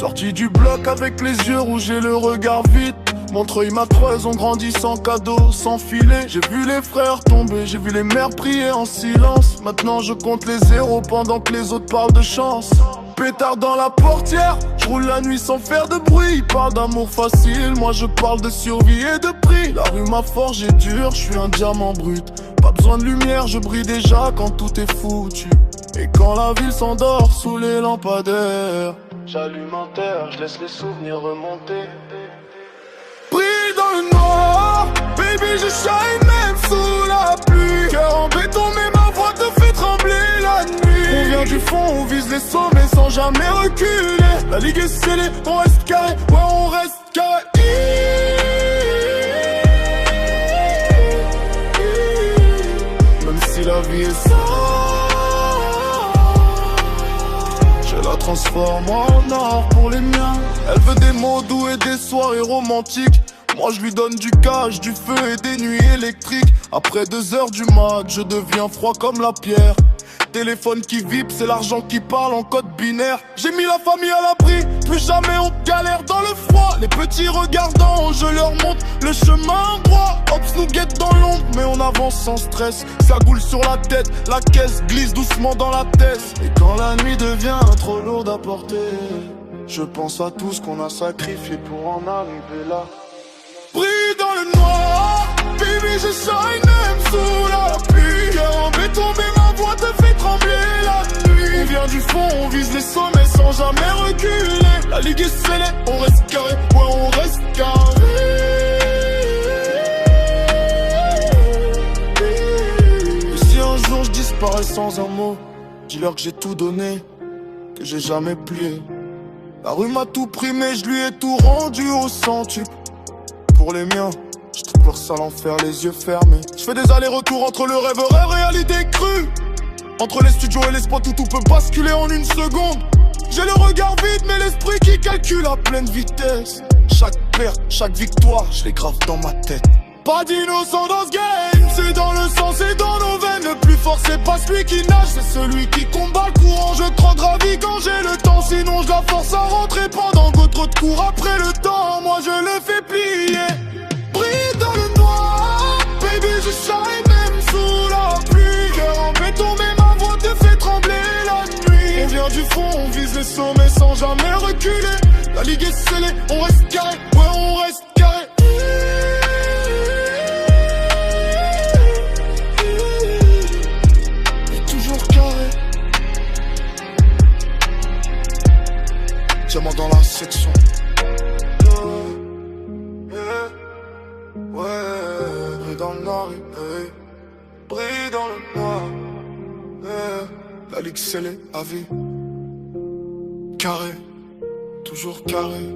Sorti du bloc avec les yeux rouges et le regard vide. Montreuil ma creuse, on grandit sans cadeau, sans filet. J'ai vu les frères tomber, j'ai vu les mères prier en silence. Maintenant je compte les zéros pendant que les autres parlent de chance. Pétard dans la portière, je roule la nuit sans faire de bruit. Ils parlent d'amour facile, moi je parle de survie et de prix. La rue m'a forgé dur, je suis un diamant brut. Pas besoin de lumière, je brille déjà quand tout est foutu. Et quand la ville s'endort sous les lampadaires, j'allume un terre, je laisse les souvenirs remonter. Pris dans le noir, baby je shine même sous la pluie. Cœur en béton mais ma voix te fait trembler la nuit. On vient du fond, on vise les sommets sans jamais reculer. La ligue est scellée, on reste carré, ouais on reste carré. Même si la vie est sale, je la transforme en or pour les miens. Elle veut des mots doux et des soirées romantiques. Moi je lui donne du cash, du feu et des nuits électriques. Après 2 heures du mat, je deviens froid comme la pierre. Téléphone qui vibre, c'est l'argent qui parle en code binaire. J'ai mis la famille à l'abri, plus jamais on galère dans le froid. Les petits regardants, je leur montre le chemin droit. Ops nous guette dans l'ombre, mais on avance sans stress. Ça goule sur la tête, la caisse glisse doucement dans la tête. Et quand la nuit devient trop lourde à porter, je pense à tout ce qu'on a sacrifié pour en arriver là. Pris dans le noir, baby je shine même sous la pluie. Cœur en béton mais ma voix te fait trembler la nuit. On vient du fond, on vise les sommets sans jamais reculer. La ligue est scellée, on reste carré, ouais on reste carré. Et si un jour je disparais sans un mot, dis-leur que j'ai tout donné, que j'ai jamais plié. La rue m'a tout pris mais je lui ai tout rendu au centuple. Pour les miens, je trouve ça l'enfer, les yeux fermés. Je fais des allers-retours entre le rêve et réalité crue. Entre les studios et les spots où tout peut basculer en une seconde. J'ai le regard vide mais l'esprit qui calcule à pleine vitesse. Chaque perte, chaque victoire, je les grave dans ma tête. Pas d'innocent dans ce game, c'est dans le sang, c'est dans nos veines. Le plus fort c'est pas celui qui nage, c'est celui qui combat le courant. Je crois gravie quand j'ai le temps, sinon je la force à rentrer pendant qu'autre te court après le temps. Moi je le fais plier. Pris dans le noir, baby je shine même sous la pluie. Cœur en béton mais ma voix te fait trembler la nuit. On vient du fond, on vise les sommets sans jamais reculer. La ligue est scellée, on reste carré, ouais on reste carré. Diamant dans la section. Ouais, brille dans le noir, brille dans le noir. La ligue scellée à vie. Carré, toujours carré.